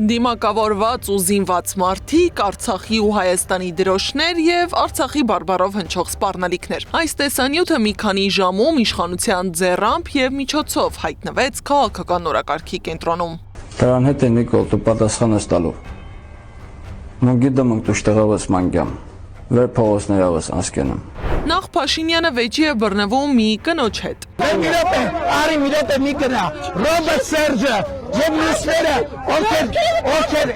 Դիմակավորված ու զինված մարդիկ, Արցախի ու Հայաստանի դրոշներ և Արցախի բարբառով հնչող սպառնալիքներ։ Այս տեսանյութը մի քանի ժամում իշխանության ձեռամբ և միջոցով հայտնվեց քաղաքական օրակարգի կենտրոնում։ Դրան հետ է Նիկոլ, դու պատասխան ես տալու։ Գիտեմ դու շտեղավես մանգյամ, վեր փողոցներավես անցկենում։ Նախ Փաշինյանը վեճի է բռնվում մի կնոջ հետ։ Արի մի րոպե մի գնա, Ռոբերտ Սերջը եւ մյուսները, ովքեր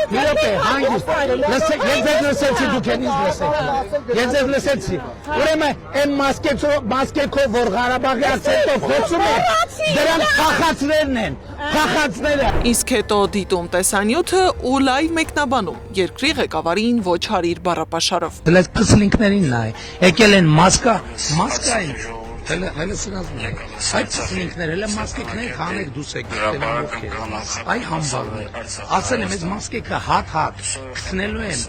մի րոպե հանգիստ, լսեք, ես լսեցի, դուք ինձ լսեք, ես լսեցի, ուրեմն այն մասկեքով, որ Ղարաբաղի արձետով խոսում է, դրանք փախածներն են, փախածները։ Իսկ հետո դիտում տեսանյութը ու լայվ մեկնաբանում, երկրի ղեկավարին ոչ հարիր բառապաշարով։ Դες քսլինքներին նայ, եկել են մասկային Hele sırasında. Ay çiftlikler, hele maskekler kanek dusek. Ay hamballar. Asıl biz maskekle hat. Kısnelüyem.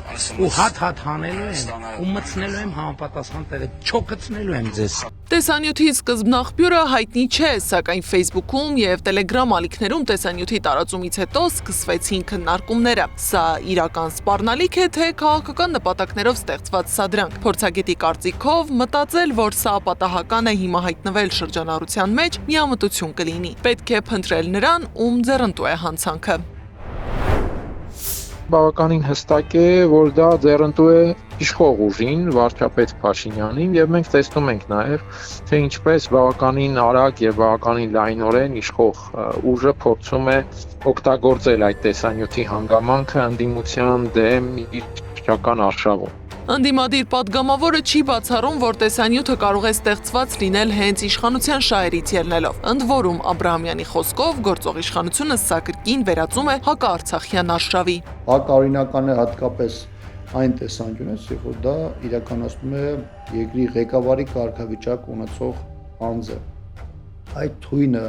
O hat hanelüyem. Ummatsnelüyem hampatashan tere. Çok kısnelüyem zes. Տեսանյութի սկզբնաղբյուրը հայտնի չէ, սակայն Facebook-ում և Telegram ալիքներում տեսանյութի տարածումից հետո սկսվեցին քննարկումները։ Սա իրական սպառնալիք է, թե քաղաքական նպատակներով ստեղծված սադրանք։ Փորձագետի կարծիքով մտածել, որ սա պատահական է հիմա հայտնվել շրջանառության մեջ, միամտություն կլինի։ Պետք է փնտրել նրան, ում ձեռնտու է հանցանքը։ Բավականին հստակ է, որ դա ձեռնտու է իշխող ուժին, վարչապետ Փաշինյանին, եւ մենք տեսնում ենք նաեւ, թե ինչպես բավականին արագ եւ բավականին լայնորեն իշխող ուժը փորձում է օգտագործել այդ տեսանյութի հանգամանքը ընդդիմության դեմ իր քրական արշավում։ Ընդդիմադիր պատգամավորը չի բացառում, որ տեսանյութը կարող է ստեղծված լինել հենց իշխանության շահերից ելնելով։ Ընդ որում Աբրահամյանի խոսքով գործող իշխանությունը սա կրկին վերածում է հակաարցախյան արշավի։ Հակաօրինական է հատկապես այն տեսանկյունից, որ դա իրականացնում է երկրի ղեկավարի կարգավիճակ ունեցող անձը։ Այդ թույնը,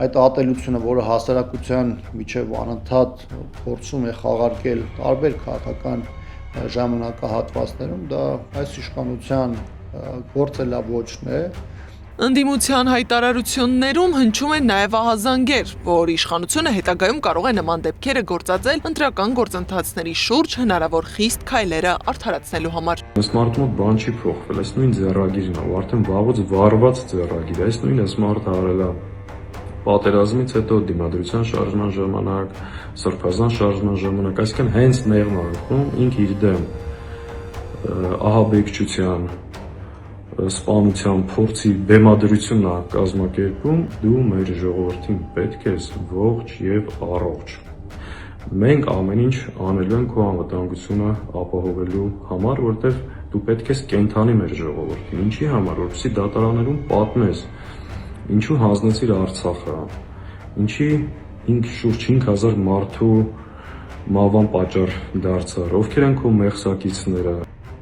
այդ ատելությունը, որը հասարակության միջև անընդհատ փորձում է խաղարկել տարբեր քաղաքական ժամանակահատվածներում, դա այս իշխանության գործելավոճն է։ Ընդդիմության հայտարարություններում հնչում են նաև ահազանգեր, որ իշխանությունը հետագայում կարող է նման դեպքերը գործածել ընտրական գործընթացների շուրջ հնարավոր խիստ քայլերը արդարացնելու համար։ Այս մարդու մոտ բան չի փոխվել, այս նույն ձեռագիրն է, արդեն վաղուց վարված ձեռագիր, այս նույն այս մարդը արել է պատերազմից հետո դիմադրության շարժման ժամանակ, սրբազան շարժման ժամանակ, այսինքն հենց մեղմ անկում ինք իր դեմ ահաբեկչության, սպանության փորձի բեմադրությունն է կազմակերպում, դու մեր ժողովրդին պետք ես ողջ եւ առողջ։ Մենք ամեն ինչ անելու ենք քո անվտանգությունը ապահովելու համար, որտեղ դու պետք ես կենթանի մեր ժողովրդին, ինչի համար, որպեսզի դատարաններում պատմես ինչու հանձնեցիր Արցախը, ինչի շուրջ 5000 մարդու մահվան պատճառ դարձար, ովքեր են քո մեղսակիցները։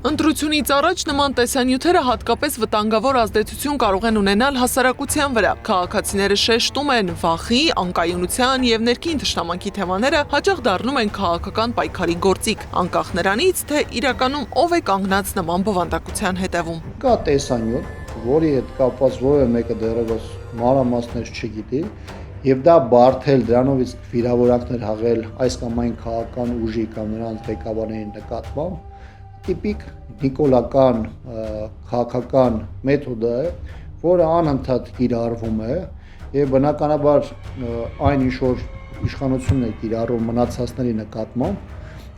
Ընտրությունից առաջ նման տեսանյութերը հատկապես վտանգավոր ազդեցություն կարող են ունենալ հասարակության վրա։ Քաղաքացիները շեշտում են վախի, անկայունության և ներքին թշնամանքի թեմաները հաճախ դառնում են քաղաքական պայքարի գործիք, անկախ նրանից, թե իրականում ով է կանգնած նման բովանդակության հետևում։ Կա տեսանյութ, որի հետ կապված որևէ մեկը դեռևս մանրամասներ չգիտի, եւ դա բարթել դրանովից վիրավորանքներ հաղել այս կամ այն քաղաքական ուժի կամ նրանց ղեկավարների նկատմամբ տիպիկ նիկոլական քաղաքական մեթոդ է, որը անընդհատ կիրառվում է եւ բնականաբար այն ինչ որ իշխանությունն է կիրառում մնացածների նկատմամբ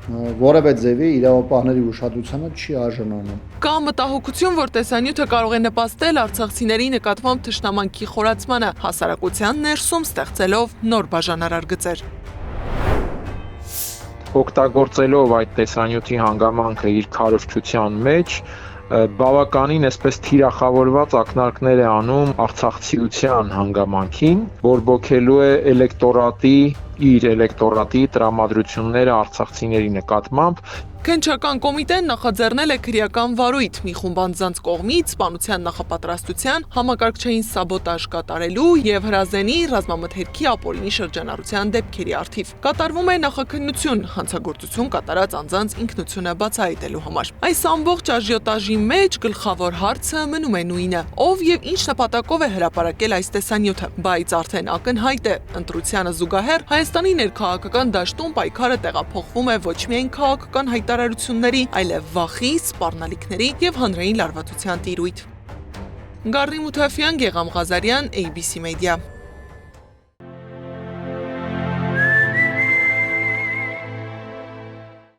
որևէ ձևի իրավապահների ուշադրությանը չի արժանանում։ Կա մտահոգություն, որ տեսանյութը կարող է նպաստել արցախցիների նկատմամբ թշնամանքի խորացմանը, հասարակության ներսում ստեղծելով նոր բաժանարար գծեր։ Օգտագործելով այդ տեսանյութի հանգամանքը իր քարոզչության մեջ, բավականին այսպես թիրախավորված ակնարկներ է անում արցախցիության հանգամանքին, բորբոքելու է իր էլեկտորատի տրամադրությունները արցախցիների նկատմամբ Քննչական կոմիտեն նախաձեռնել է քրեական վարույթ մի խումբ անձանց կողմից սպանության նախապատրաստության, համակարգչային սաբոտաժ կատարելու եւ հրազենի ռազմամթերքի ապօրինի շրջանառության դեպքերի առթիվ։ Կատարվում է նախաքննություն հանցագործություն կատարած անձանց ինքնությունը բացահայտելու համար։ Այս ամբողջ աժիոտաժի մեջ գլխավոր հարցը մնում է նույնը՝ ով եւ ինչ նպատակով է հրապարակել այս տեսանյութը, բայց արդեն ակնհայտ է, ընտրությանը զուգահեռ Հայաստանի ներքաղաքական դաշտում պայքարը տեղափոխվում է ոչ միայն քաղաքական հայտարարությունների, այլև վախի, սպառնալիքների եւ հանրային լարվածության տիրույթ։ Գառնի Մութաֆյան, Գեգամ Ղազարյան, ABC Media։